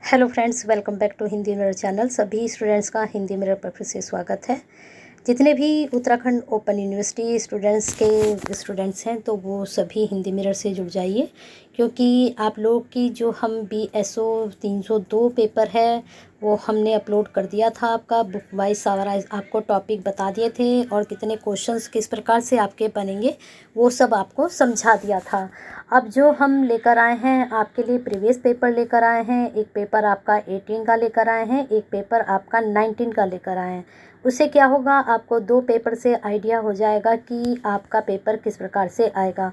Hello friends, welcome back to Hindi Mirror channel. सभी students का Hindi mirror पर फिर से स्वागत है। जितने भी उत्तराखंड ओपन यूनिवर्सिटी स्टूडेंट्स हैं तो वो सभी हिंदी मिरर से जुड़ जाइए, क्योंकि आप लोग की जो हम BSO 302 पेपर है वो हमने अपलोड कर दिया था। आपका बुक वाइज सारा आपको टॉपिक बता दिए थे और कितने क्वेश्चंस किस प्रकार से आपके बनेंगे वो सब आपको समझा दिया था। अब जो हम लेकर आए हैं आपके लिए प्रीवियस पेपर लेकर आए हैं। एक पेपर आपका 18 का लेकर आए हैं, एक पेपर आपका 19 का लेकर आए हैं। उससे क्या होगा, आपको 2 पेपर से आइडिया हो जाएगा कि आपका पेपर किस प्रकार से आएगा।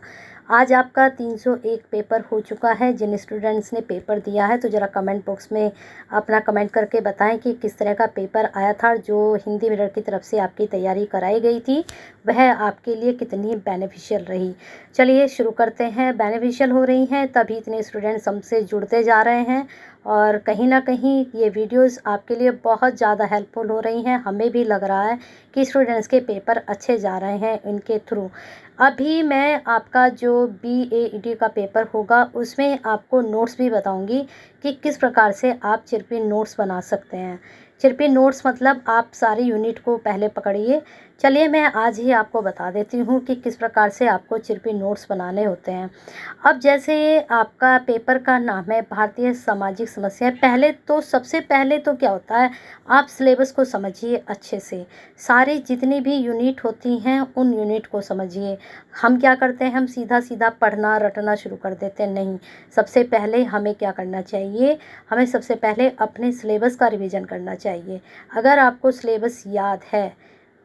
आज आपका 301 पेपर हो चुका है। जिन स्टूडेंट्स ने पेपर दिया है तो ज़रा कमेंट बॉक्स में अपना कमेंट करके बताएं कि किस तरह का पेपर आया था। जो हिंदी मिरर की तरफ से आपकी तैयारी कराई गई थी वह आपके लिए कितनी बेनिफिशियल रही। चलिए शुरू करते हैं। बेनिफिशियल हो रही हैं तभी इतने स्टूडेंट्स हमसे जुड़ते जा रहे हैं और कहीं ना कहीं ये वीडियोस आपके लिए बहुत ज़्यादा हेल्पफुल हो रही हैं। हमें भी लग रहा है कि स्टूडेंट्स के पेपर अच्छे जा रहे हैं इनके थ्रू। अभी मैं आपका जो BAED का पेपर होगा उसमें आपको नोट्स भी बताऊंगी कि किस प्रकार से आप चिरपिन नोट्स बना सकते हैं। चिरपिन नोट्स मतलब आप सारी यूनिट को पहले पकड़िए। चलिए मैं आज ही आपको बता देती हूँ कि किस प्रकार से आपको चिरपिन नोट्स बनाने होते हैं। अब जैसे आपका पेपर का नाम है भारतीय सामाजिक समस्याएं। सबसे पहले तो क्या होता है, आप सिलेबस को समझिए अच्छे से। सारी जितनी भी यूनिट होती हैं उन यूनिट को समझिए। हम क्या करते हैं, हम सीधा सीधा पढ़ना रटना शुरू कर देते हैं। नहीं, सबसे पहले हमें क्या करना चाहिए, हमें सबसे पहले अपने सिलेबस का रिवीजन करना चाहिए। अगर आपको सिलेबस याद है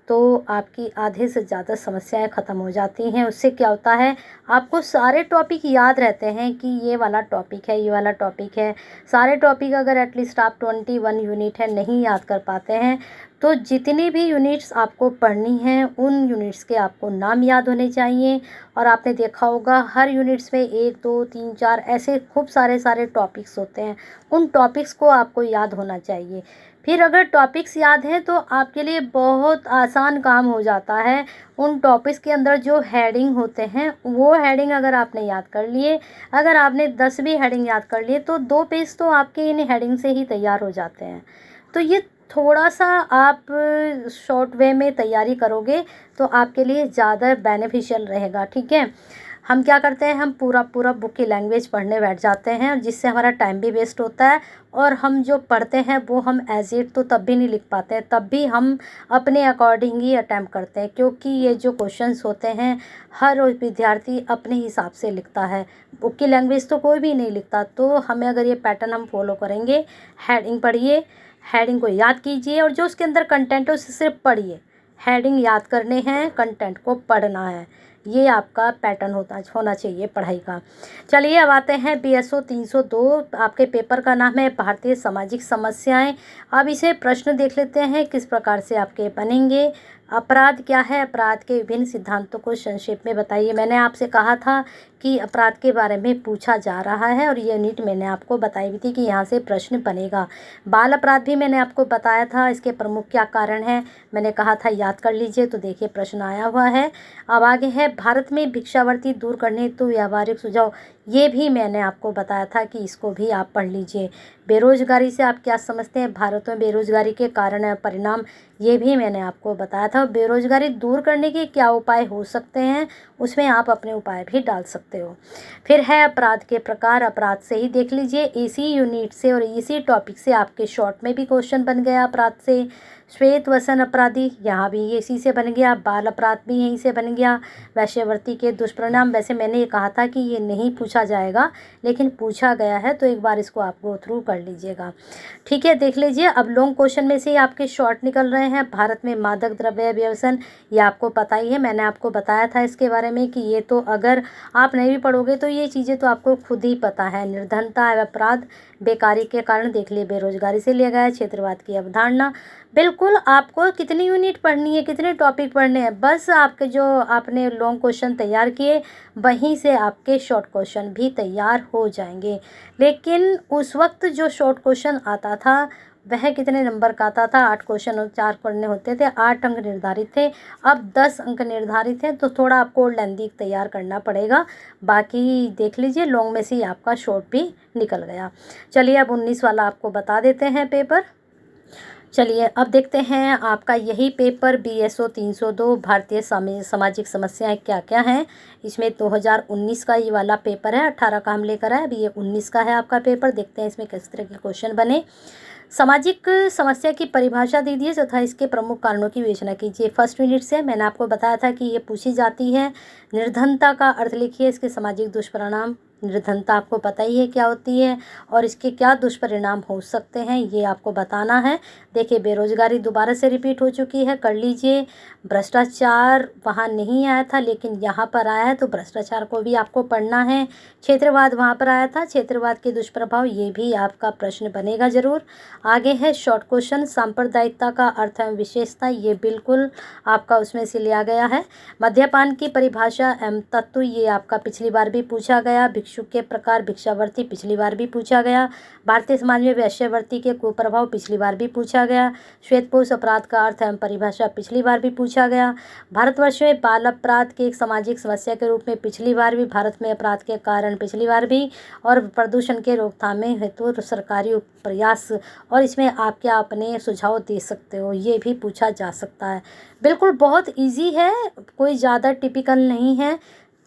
तो आपकी आधे से ज़्यादा समस्याएं ख़त्म हो जाती हैं। उससे क्या होता है, आपको सारे टॉपिक याद रहते हैं कि ये वाला टॉपिक है, ये वाला टॉपिक है। सारे टॉपिक अगर एटलीस्ट आप 21 यूनिट है नहीं याद कर पाते हैं तो जितनी भी यूनिट्स आपको पढ़नी हैं उन यूनिट्स के आपको नाम याद होने चाहिए। और आपने देखा होगा हर यूनिट्स में 1 2 3 4 ऐसे खूब सारे टॉपिक्स होते हैं। उन टॉपिक्स को आपको याद होना चाहिए। फिर अगर टॉपिक्स याद हैं तो आपके लिए बहुत आसान काम हो जाता है। उन टॉपिक्स के अंदर जो हेडिंग होते हैं वो हेडिंग अगर आपने याद कर लिए, अगर आपने 10 भी हेडिंग याद कर लिए तो 2 पेज तो आपके इन हेडिंग से ही तैयार हो जाते हैं। तो ये थोड़ा सा आप शॉर्ट वे में तैयारी करोगे तो आपके लिए ज़्यादा बेनिफिशियल रहेगा। ठीक है, हम क्या करते हैं, हम पूरा बुक की लैंग्वेज पढ़ने बैठ जाते हैं जिससे हमारा टाइम भी वेस्ट होता है। और हम जो पढ़ते हैं वो हम एज इट तो तब भी नहीं लिख पाते हैं, तब भी हम अपने अकॉर्डिंग ही अटैम्प्ट करते हैं, क्योंकि ये जो क्वेश्चंस होते हैं हर विद्यार्थी अपने हिसाब से लिखता है। बुक की लैंग्वेज तो कोई भी नहीं लिखता। तो हमें अगर ये पैटर्न हम फॉलो करेंगे, हेडिंग पढ़िए, हेडिंग को याद कीजिए और जो उसके अंदर कंटेंट है उसे सिर्फ पढ़िए। हेडिंग याद करने हैं, कंटेंट को पढ़ना है। ये आपका पैटर्न होना चाहिए पढ़ाई का। चलिए अब आते हैं BSO 302। आपके पेपर का नाम है भारतीय सामाजिक समस्याएं। अब इसे प्रश्न देख लेते हैं किस प्रकार से आपके बनेंगे। अपराध क्या है, अपराध के विभिन्न सिद्धांतों को संक्षेप में बताइए। मैंने आपसे कहा था कि अपराध के बारे में पूछा जा रहा है और ये यूनिट मैंने आपको बताई भी थी कि यहाँ से प्रश्न बनेगा। बाल अपराध भी मैंने आपको बताया था, इसके प्रमुख क्या कारण हैं मैंने कहा था याद कर लीजिए। तो देखिए प्रश्न आया हुआ है। अब आगे है भारत में भिक्षावृत्ति दूर करने हेतु व्यावहारिक सुझाव। ये भी मैंने आपको बताया था कि इसको भी आप पढ़ लीजिए। बेरोजगारी से आप क्या समझते हैं, भारत में बेरोजगारी के कारण और परिणाम, ये भी मैंने आपको बताया था। बेरोजगारी दूर करने के क्या उपाय हो सकते हैं उसमें आप अपने उपाय भी डाल सकते हो। फिर है अपराध के प्रकार। अपराध से ही देख लीजिए, इसी यूनिट से और इसी टॉपिक से आपके शॉर्ट में भी क्वेश्चन बन गया अपराध से। श्वेत वसन अपराधी, यहाँ भी ये इसी से बन गया। बाल अपराध भी यहीं से बन गया। वैश्यावृत्ति के दुष्परिणाम, वैसे मैंने ये कहा था कि ये नहीं पूछा जाएगा लेकिन पूछा गया है तो एक बार इसको आप गो थ्रू कर लीजिएगा। ठीक है, देख लीजिए। अब लॉन्ग क्वेश्चन में से ही आपके शॉर्ट निकल रहे हैं। भारत में मादक द्रव्य व्यसन, ये आपको पता ही है, मैंने आपको बताया था इसके बारे में कि ये तो अगर आप नहीं भी पढ़ोगे तो ये चीज़ें तो आपको खुद ही पता है। निर्धनता एवं अपराध, बेकारी के कारण देख लिए, बेरोजगारी से लिया गया है। क्षेत्रवाद की अवधारणा, बिल्कुल आपको कितनी यूनिट पढ़नी है, कितने टॉपिक पढ़ने हैं, बस आपके जो आपने लॉन्ग क्वेश्चन तैयार किए वहीं से आपके शॉर्ट क्वेश्चन भी तैयार हो जाएंगे। लेकिन उस वक्त जो शॉर्ट क्वेश्चन आता था वह कितने नंबर का आता था। 8 क्वेश्चन 4 करने होते थे, 8 अंक निर्धारित थे, अब 10 अंक निर्धारित हैं, तो थोड़ा आपको लेंदी तैयार करना पड़ेगा। बाकी देख लीजिए लॉन्ग में से ही आपका शॉर्ट भी निकल गया। चलिए अब 19 वाला आपको बता देते हैं पेपर। चलिए अब देखते हैं आपका यही पेपर BSO 302 भारतीय सामाजिक समस्याएं क्या क्या हैं। इसमें 2019 का ये वाला पेपर है, 18 का हम लेकर आए, अभी ये 19 का है आपका पेपर। देखते हैं इसमें किस तरह के क्वेश्चन बने। सामाजिक समस्या की परिभाषा दीजिए तथा इसके प्रमुख कारणों की विवेचना कीजिए। फर्स्ट यूनिट से मैंने आपको बताया था कि ये पूछी जाती है। निर्धनता का अर्थ लिखिए, इसके सामाजिक दुष्परिणाम। निर्धनता आपको पता ही है क्या होती है और इसके क्या दुष्परिणाम हो सकते हैं, ये आपको बताना है। देखिए बेरोजगारी दोबारा से रिपीट हो चुकी है, कर लीजिए। भ्रष्टाचार वहाँ नहीं आया था लेकिन यहाँ पर आया है, तो भ्रष्टाचार को भी आपको पढ़ना है। क्षेत्रवाद वहाँ पर आया था, क्षेत्रवाद के दुष्प्रभाव, ये भी आपका प्रश्न बनेगा जरूर। आगे है शॉर्ट क्वेश्चन, सांप्रदायिकता का अर्थ एवं विशेषता, ये बिल्कुल आपका उसमें से लिया गया है। मद्यपान की परिभाषा एवं तत्व, ये आपका पिछली बार भी पूछा गया। भिक्षुक के प्रकार, भिक्षावृत्ति पिछली बार भी पूछा गया। भारतीय समाज में वेश्यावृत्ति के कुप्रभाव पिछली बार भी पूछा गया। श्वेतपोश अपराध का अर्थ एवं परिभाषा पिछली बार भी पूछा गया। भारतवर्ष में बाल अपराध के एक सामाजिक समस्या के रूप में पिछली बार भी, भारत में अपराध के कारण पिछली बार भी, और प्रदूषण के रोकथाम हेतु सरकारी प्रयास, और इसमें आप क्या अपने सुझाव दे सकते हो, ये भी पूछा जा सकता है। बिल्कुल बहुत इजी है, कोई ज़्यादा टिपिकल नहीं है।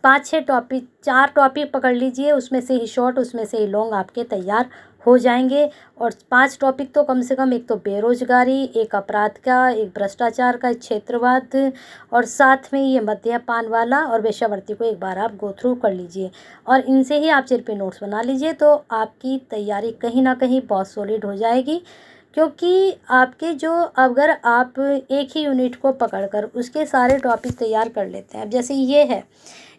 5-6 टॉपिक, 4 टॉपिक पकड़ लीजिए, उसमें से ही शॉर्ट उसमें से ही लॉन्ग आपके तैयार हो जाएंगे। और 5 टॉपिक तो कम से कम, एक तो बेरोजगारी, एक अपराध का, एक भ्रष्टाचार का, एक क्षेत्रवाद, और साथ में ये मद्यपान वाला और वेश्यावृत्ति को एक बार आप गो थ्रू कर लीजिए और इनसे ही आप सिर पे नोट्स बना लीजिए, तो आपकी तैयारी कहीं ना कहीं बहुत सॉलिड हो जाएगी। क्योंकि आपके जो, अगर आप एक ही यूनिट को पकड़कर उसके सारे टॉपिक तैयार कर लेते हैं, अब जैसे ये है,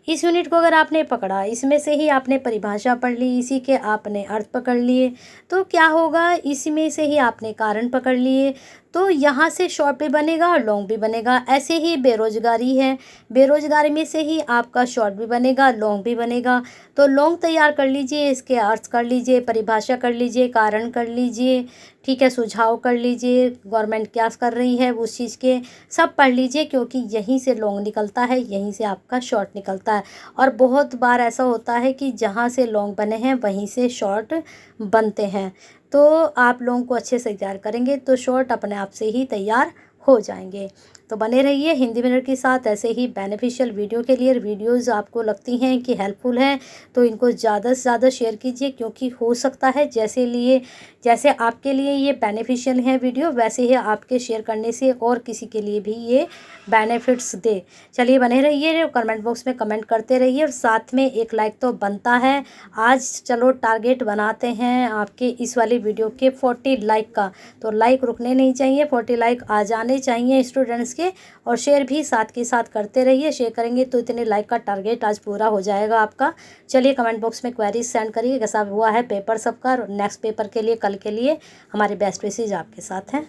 इस यूनिट को अगर आपने पकड़ा, इसमें से ही आपने परिभाषा पढ़ ली, इसी के आपने अर्थ पकड़ लिए, तो क्या होगा, इसमें से ही आपने कारण पकड़ लिए, तो यहाँ से शॉर्ट भी बनेगा और लॉन्ग भी बनेगा। ऐसे ही बेरोजगारी है, बेरोजगारी में से ही आपका शॉर्ट भी बनेगा, लॉन्ग भी बनेगा। तो लॉन्ग तैयार कर लीजिए, इसके अर्थ कर लीजिए, परिभाषा कर लीजिए, कारण कर लीजिए, ठीक है, सुझाव कर लीजिए, गवर्नमेंट क्या कर रही है उस चीज़ के सब पढ़ लीजिए, क्योंकि यहीं से लॉन्ग निकलता है, यहीं से आपका शॉर्ट निकलता है। और बहुत बार ऐसा होता है कि जहाँ से लॉन्ग बने हैं वहीं से शॉर्ट बनते हैं, तो आप लोगों को अच्छे से तैयार करेंगे तो शॉर्ट अपने आप से ही तैयार हो जाएंगे। तो बने रहिए हिंदी मिनट के साथ ऐसे ही बेनिफिशियल वीडियो के लिए। वीडियोस आपको लगती हैं कि हेल्पफुल हैं तो इनको ज़्यादा से ज़्यादा शेयर कीजिए, क्योंकि हो सकता है जैसे आपके लिए ये बेनिफिशियल है वीडियो, वैसे ही आपके शेयर करने से और किसी के लिए भी ये बेनिफिट्स दे। चलिए बने रहिए, कमेंट बॉक्स में कमेंट करते रहिए और साथ में एक लाइक तो बनता है। आज चलो टारगेट बनाते हैं आपके इस वाली वीडियो के 40 लाइक का, तो लाइक रुकने नहीं चाहिए, 40 लाइक आ जाने चाहिए स्टूडेंट्स के। और शेयर भी साथ के साथ करते रहिए, शेयर करेंगे तो इतने लाइक का टारगेट आज पूरा हो जाएगा आपका। चलिए कमेंट बॉक्स में क्वेरीज सेंड करिए कैसा हुआ है पेपर सबका, और नेक्स्ट पेपर के लिए, कल के लिए हमारे बेस्ट विशेज आपके साथ हैं।